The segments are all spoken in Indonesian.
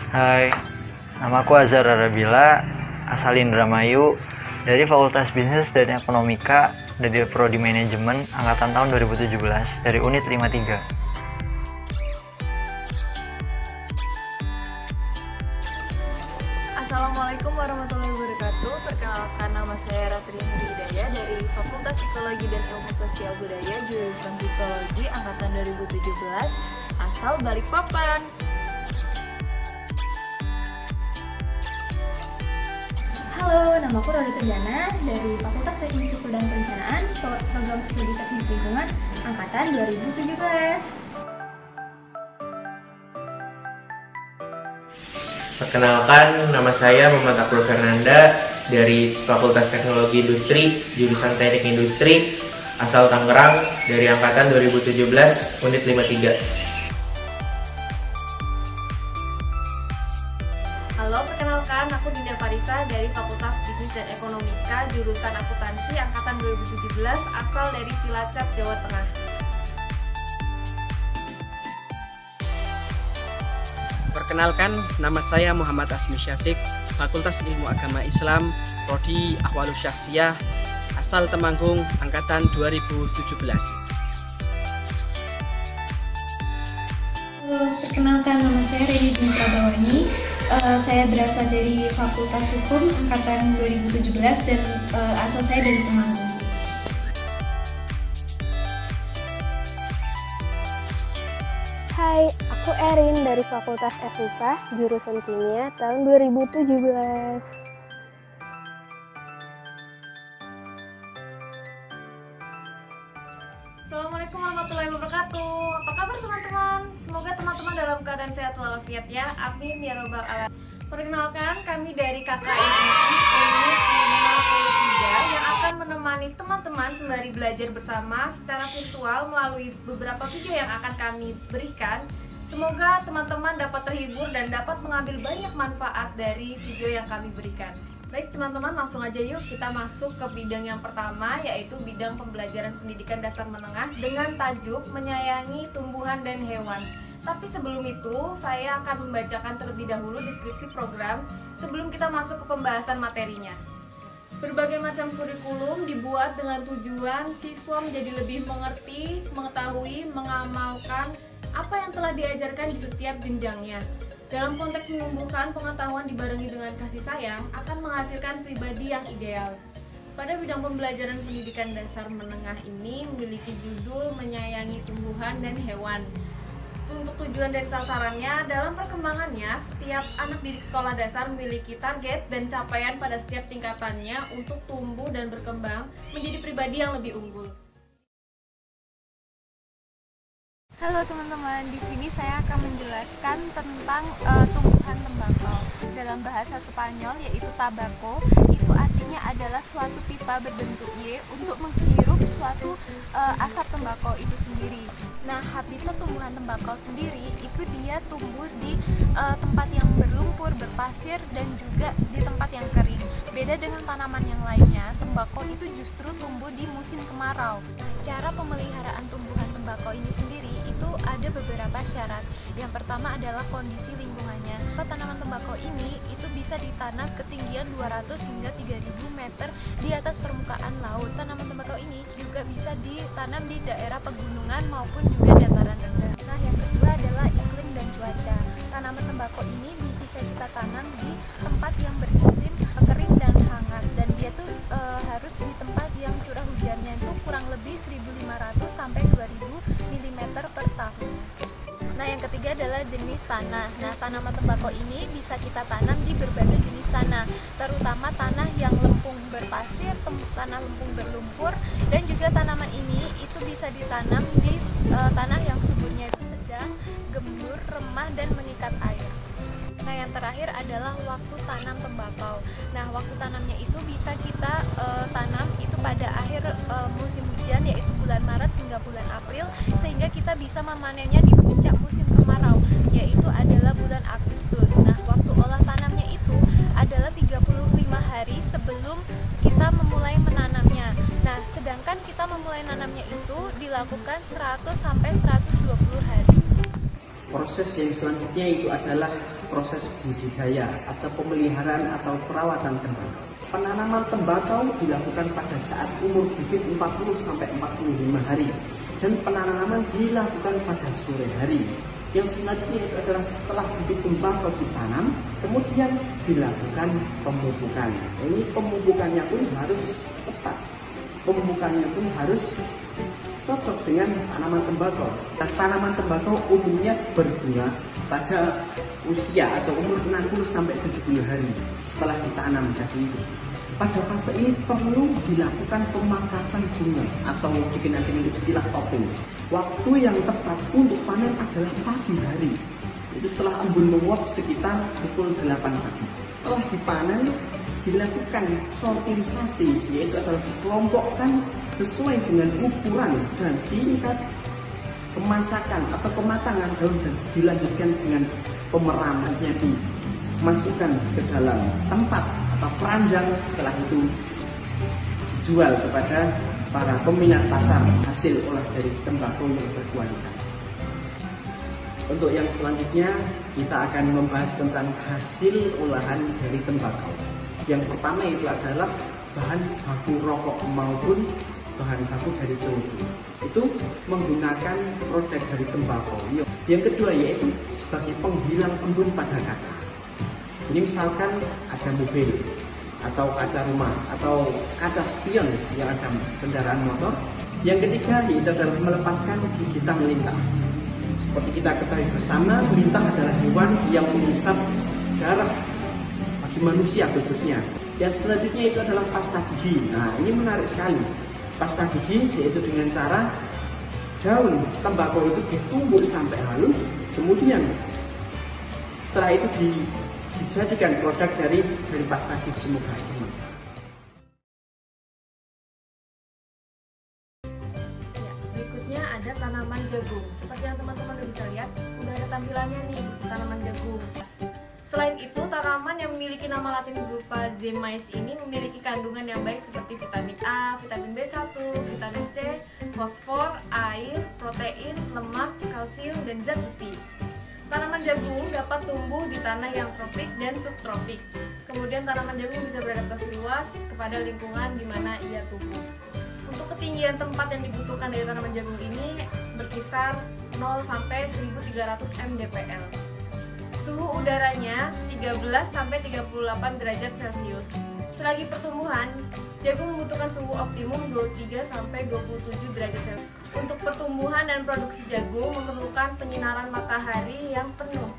Hai, namaku Azhar Arabila, asal Indramayu, dari Fakultas Bisnis dan Ekonomika, dari Prodi Manajemen, angkatan tahun 2017, dari Unit 53. Assalamualaikum warahmatullahi wabarakatuh. Perkenalkan, nama saya Ratri Nur Hidayah dari Fakultas Psikologi dan Ilmu Sosial Budaya, jurusan Psikologi, angkatan 2017, asal Balikpapan. Halo, namaku Rodi Terjana dari Fakultas Teknik Sipil dan Perencanaan, Program Studi Teknik Lingkungan, angkatan 2017. Perkenalkan, nama saya Muhammad Akul Fernanda dari Fakultas Teknologi Industri, jurusan Teknik Industri, asal Tangerang, dari angkatan 2017, Unit 53. Halo, perkenalkan, aku Dinda Farisa dari Fakultas Bisnis dan Ekonomika, jurusan Akuntansi, angkatan 2017, asal dari Cilacap, Jawa Tengah. Perkenalkan, nama saya Muhammad Asmi Syafiq, Fakultas Ilmu Agama Islam, Prodi Ahwalus Syakhsiyah, asal Temanggung, angkatan 2017. Perkenalkan, nama saya Reni Dinta Bawani. Saya berasal dari Fakultas Hukum, angkatan 2017, dan asal saya dari Temanggung. Hai, aku Erin dari Fakultas FISA, jurusan Kimia, tahun 2017. Assalamualaikum warahmatullahi wabarakatuh. Apa kabar teman-teman? Semoga teman-teman dalam keadaan sehat walafiat ya. Amin ya robbal alamin. Perkenalkan, kami dari KKN Unit 53 yang akan menemani teman-teman sembari belajar bersama secara virtual melalui beberapa video yang akan kami berikan. Semoga teman-teman dapat terhibur dan dapat mengambil banyak manfaat dari video yang kami berikan. Baik teman-teman, langsung aja yuk kita masuk ke bidang yang pertama, yaitu bidang pembelajaran pendidikan dasar menengah dengan tajuk menyayangi tumbuhan dan hewan. Tapi sebelum itu, saya akan membacakan terlebih dahulu deskripsi program sebelum kita masuk ke pembahasan materinya. Berbagai macam kurikulum dibuat dengan tujuan siswa menjadi lebih mengerti, mengetahui, mengamalkan apa yang telah diajarkan di setiap jenjangnya. Dalam konteks menumbuhkan pengetahuan dibarengi dengan kasih sayang akan menghasilkan pribadi yang ideal. Pada bidang pembelajaran pendidikan dasar menengah ini memiliki judul menyayangi tumbuhan dan hewan. Untuk tujuan dan sasarannya, dalam perkembangannya, setiap anak didik sekolah dasar memiliki target dan capaian pada setiap tingkatannya untuk tumbuh dan berkembang menjadi pribadi yang lebih unggul. Halo teman-teman, di sini saya akan menjelaskan tentang tumbuhan tembakau. Dalam bahasa Spanyol yaitu tabako, itu artinya adalah suatu pipa berbentuk Y untuk menghirup suatu asap tembakau itu sendiri. Nah, habitat tumbuhan tembakau sendiri itu dia tumbuh di tempat yang berlumpur, berpasir, dan juga di tempat yang kering. Beda dengan tanaman yang lainnya, tembakau itu justru tumbuh di musim kemarau. Cara pemeliharaan tumbuhan tembakau ini sendiri itu ada beberapa syarat. Yang pertama adalah kondisi lingkungannya. Tanaman tembakau ini itu bisa ditanam ketinggian 200 hingga 3000 meter di atas permukaan laut. Tanaman tembakau ini juga bisa ditanam di daerah pegunungan maupun juga dataran rendah. Nah, yang kedua adalah iklim dan cuaca. Tanaman tembakau ini bisa kita tanam di tempat yang beriklim kering dan hangat, dan dia tuh harus di tempat yang curah hujannya itu kurang lebih 1500 sampai 2000 mm per tahun. Nah, yang ketiga adalah jenis tanah. Nah, tanaman tembakau ini bisa kita tanam di berbagai jenis tanah, terutama tanah yang lempung berpasir, tanah lempung berlumpur, dan juga tanaman ini itu bisa ditanam di tanah yang suburnya itu sedang, gembur, remah, dan mengikat air. Nah, yang terakhir adalah waktu tanam tembakau. Nah, waktu tanamnya itu bisa kita tanam itu pada akhir musim hujan, yaitu bulan Maret hingga bulan April, sehingga kita bisa memanennya di puncak musim kemarau, yaitu adalah bulan Agustus. Nah, waktu olah tanamnya itu adalah 35 hari sebelum kita memulai menanamnya. Nah, sedangkan kita memulai nanamnya itu dilakukan 100 sampai 120 hari. Proses yang selanjutnya itu adalah proses budidaya atau pemeliharaan atau perawatan tembakau. Penanaman tembakau dilakukan pada saat umur bibit 40-45 hari dan penanaman dilakukan pada sore hari. Yang selanjutnya itu adalah setelah bibit tembakau ditanam, kemudian dilakukan pemupukan. Ini pemupukannya pun harus tepat. Pemupukannya pun harus cocok dengan tanaman tembakau. Nah, tanaman tembakau umumnya berbunga pada usia atau umur 60-70 hari setelah ditanam jadi itu. Pada fase ini perlu dilakukan pemangkasan bunga atau dikenal dengan istilah topping. Waktu yang tepat untuk panen adalah pagi hari. Itu setelah embun menguap sekitar pukul 8 pagi. Setelah dipanen dilakukan sortirisasi, yaitu adalah dikelompokkan sesuai dengan ukuran dan tingkat kemasakan atau kematangan daun dan dilanjutkan dengan pemeramannya dimasukkan ke dalam tempat atau keranjang, setelah itu dijual kepada para peminat pasar hasil olah dari tembakau yang berkualitas. Untuk yang selanjutnya kita akan membahas tentang hasil olahan dari tembakau. Yang pertama itu adalah bahan baku rokok maupun bahan baku dari cerutu. Itu menggunakan produk dari tembakau. Yang kedua yaitu sebagai penghilang embun pada kaca. Ini misalkan ada mobil atau kaca rumah atau kaca spion yang ada kendaraan motor. Yang ketiga yaitu adalah melepaskan gigitan lintah. Seperti kita ketahui bersama, lintah adalah hewan yang menghisap darah bagi manusia khususnya. Yang selanjutnya itu adalah pasta gigi. Nah, ini menarik sekali. Pasta gigi yaitu dengan cara daun tembakau itu ditumbuk sampai halus, kemudian setelah itu dijadikan produk dari pasta gigi. Semoga Berikutnya ada tanaman jagung. Seperti yang teman-teman bisa lihat, udah ada tampilannya nih, tanaman jagung. Selain itu, tanaman yang memiliki nama latin berupa Zemais ini memiliki kandungan yang baik seperti vitamin A, vitamin B1, vitamin C, fosfor, air, protein, lemak, kalsium, dan zat besi. Tanaman jagung dapat tumbuh di tanah yang tropik dan subtropik. Kemudian tanaman jagung bisa beradaptasi luas kepada lingkungan di mana ia tumbuh. Untuk ketinggian tempat yang dibutuhkan dari tanaman jagung ini berkisar 0 sampai 1300 mdpl. Suhu udaranya 13 sampai 38 derajat Celcius. Selagi pertumbuhan, jagung membutuhkan suhu optimum 23 sampai 27 derajat Celcius. Untuk pertumbuhan dan produksi jagung memerlukan penyinaran matahari yang penuh.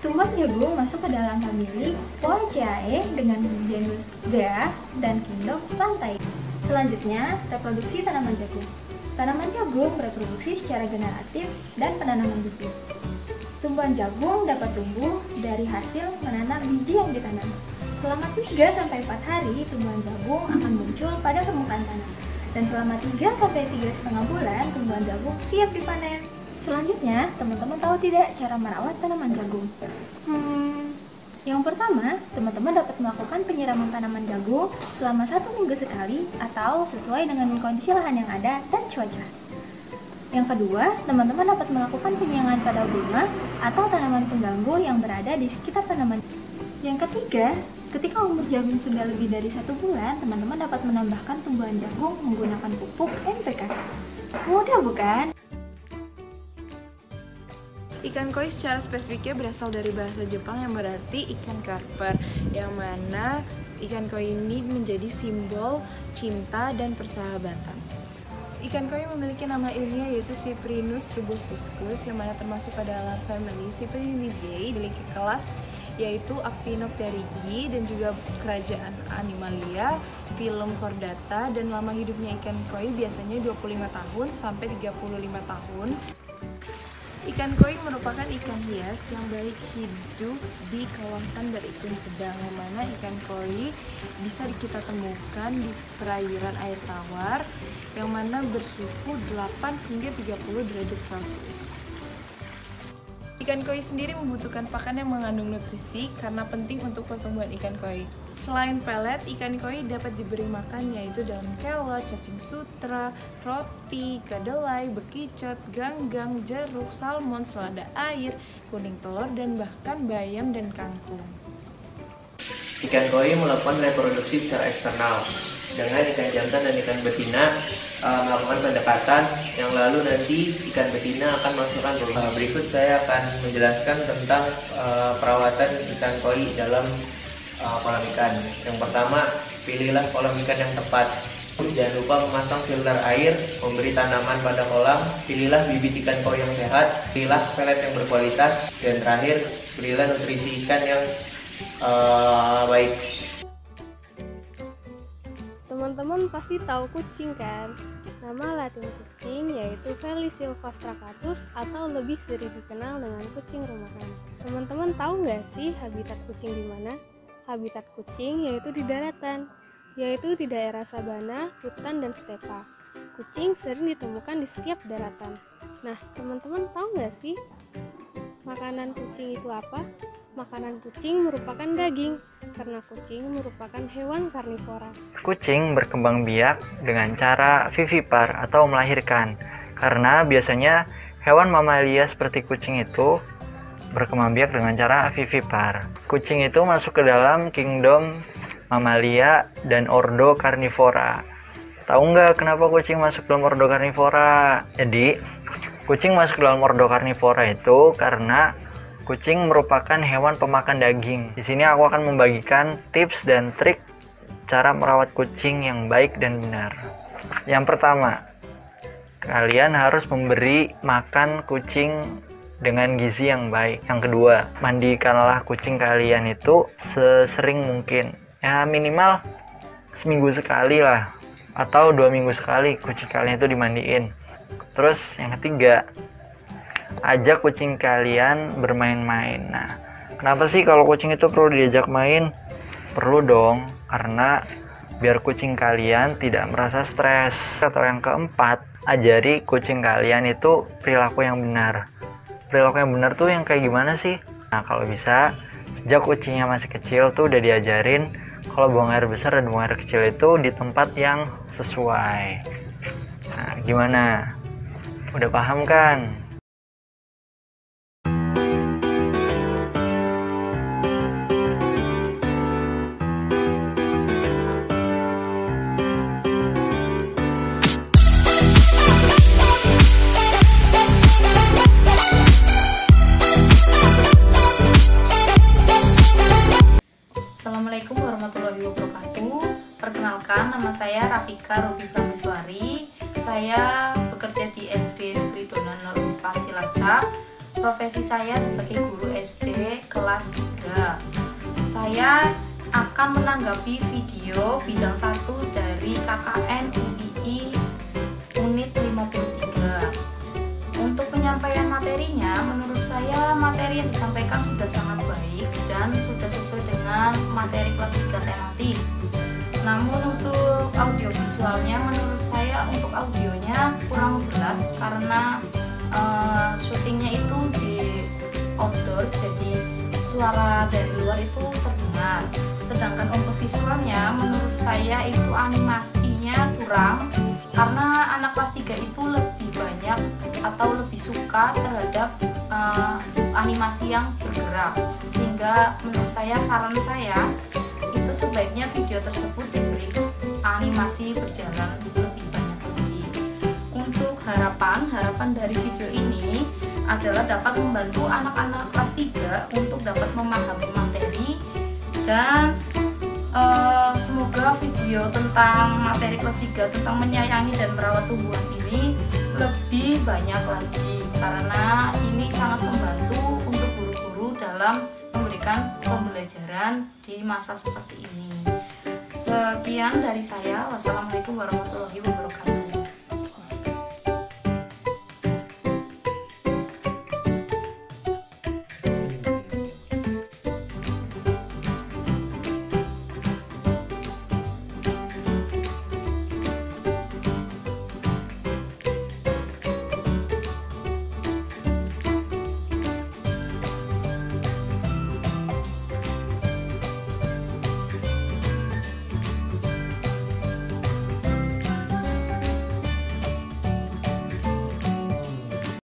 Tumbuhan jagung masuk ke dalam famili Poaceae dengan genus Zea dan kingdom Plantae. Selanjutnya, reproduksi tanaman jagung. Tanaman jagung bereproduksi secara generatif dan penanaman biji. Tumbuhan jagung dapat tumbuh dari hasil menanam biji yang ditanam. Selama 3-4 hari, tumbuhan jagung akan muncul pada permukaan tanah. Dan selama 3-3,5 bulan, tumbuhan jagung siap dipanen. Selanjutnya, teman-teman tahu tidak cara merawat tanaman jagung? Yang pertama, teman-teman dapat melakukan penyiraman tanaman jagung selama 1 minggu sekali atau sesuai dengan kondisi lahan yang ada dan cuaca. Yang kedua, teman-teman dapat melakukan penyiangan pada bunga atau tanaman pengganggu yang berada di sekitar tanaman. Yang ketiga, ketika umur jagung sudah lebih dari 1 bulan, teman-teman dapat menambahkan tumbuhan jagung menggunakan pupuk NPK. Mudah bukan? Ikan koi secara spesifiknya berasal dari bahasa Jepang yang berarti ikan karper, yang mana ikan koi ini menjadi simbol cinta dan persahabatan. Ikan koi memiliki nama ilmiah yaitu Cyprinus rubus-fuscus, yang mana termasuk pada dalam family Cyprinidae, memiliki kelas yaitu Actinopterygii dan juga kerajaan Animalia, filum Chordata, dan lama hidupnya ikan koi biasanya 25 tahun sampai 35 tahun. Ikan koi merupakan ikan hias yang baik hidup di kawasan beriklim sedang, yang mana ikan koi bisa kita temukan di perairan air tawar yang mana bersuhu 8 hingga 30 derajat Celcius. Ikan koi sendiri membutuhkan pakan yang mengandung nutrisi karena penting untuk pertumbuhan ikan koi. Selain pelet, ikan koi dapat diberi makan yaitu daun kelot, cacing sutra, roti, kedelai, bekicot, ganggang, jeruk, salmon, selada air, kuning telur, dan bahkan bayam dan kangkung. Ikan koi melakukan reproduksi secara eksternal dengan ikan jantan dan ikan betina melakukan pendekatan yang lalu nanti ikan betina akan masukkan koi. Berikut saya akan menjelaskan tentang perawatan ikan koi dalam kolam ikan. Yang pertama, pilihlah kolam ikan yang tepat. Jangan lupa memasang filter air, memberi tanaman pada kolam, pilihlah bibit ikan koi yang sehat, pilihlah pelet yang berkualitas, dan terakhir, berilah nutrisi ikan yang baik. Teman-teman pasti tahu kucing kan? Nama latin kucing yaitu Felis sylvastracatus atau lebih sering dikenal dengan kucing rumahan. Teman-teman tahu nggak sih habitat kucing di mana? Habitat kucing yaitu di daratan, yaitu di daerah sabana, hutan, dan stepa. Kucing sering ditemukan di setiap daratan. Nah, teman-teman tahu nggak sih makanan kucing itu apa? Makanan kucing merupakan daging, karena kucing merupakan hewan karnivora. Kucing berkembang biak dengan cara vivipar atau melahirkan, karena biasanya hewan mamalia seperti kucing itu berkembang biak dengan cara vivipar. Kucing itu masuk ke dalam kingdom mamalia dan ordo karnivora. Tahu nggak kenapa kucing masuk dalam ordo karnivora? Jadi, kucing masuk dalam ordo karnivora itu karena kucing merupakan hewan pemakan daging. Di sini aku akan membagikan tips dan trik cara merawat kucing yang baik dan benar. Yang pertama, kalian harus memberi makan kucing dengan gizi yang baik. Yang kedua, mandikanlah kucing kalian itu sesering mungkin. Ya minimal seminggu sekali lah, atau 2 minggu sekali kucing kalian itu dimandiin. Terus yang ketiga, ajak kucing kalian bermain-main. Nah, kenapa sih kalau kucing itu perlu diajak main? Perlu dong, karena biar kucing kalian tidak merasa stres. Atau yang keempat, ajari kucing kalian itu perilaku yang benar. Perilaku yang benar tuh yang kayak gimana sih? Nah, kalau bisa, sejak kucingnya masih kecil tuh udah diajarin kalau buang air besar dan buang air kecil itu di tempat yang sesuai. Nah, gimana? Udah paham kan? Assalamualaikum warahmatullahi wabarakatuh. Perkenalkan, nama saya Rafika Ruby Prameswari. Saya bekerja di SD Negeri Dono 04 Cilacap. Profesi saya sebagai guru SD kelas 3. Saya akan menanggapi video bidang 1 dari KKN UII Unit 53. Untuk penyampaian materinya, menurut saya materi yang disampaikan sudah sangat baik dan sudah sesuai dengan materi kelas 3 tematik. Namun untuk audiovisualnya, menurut saya untuk audionya kurang jelas karena syutingnya itu di outdoor, jadi suara dari luar itu terdengar. Sedangkan untuk visualnya, menurut saya itu animasinya kurang karena anak kelas 3 itu lebih banyak atau lebih suka terhadap animasi yang bergerak, sehingga menurut saya, saran saya itu sebaiknya video tersebut diberi animasi berjalan lebih banyak lagi. Untuk harapan dari video ini adalah dapat membantu anak-anak kelas 3 untuk dapat memahami materi, dan semoga video tentang materi kelas 3 tentang menyayangi dan merawat tumbuhan ini lebih banyak lagi, karena ini sangat membantu untuk guru-guru dalam memberikan pembelajaran di masa seperti ini. Sekian dari saya. Wassalamualaikum warahmatullahi wabarakatuh.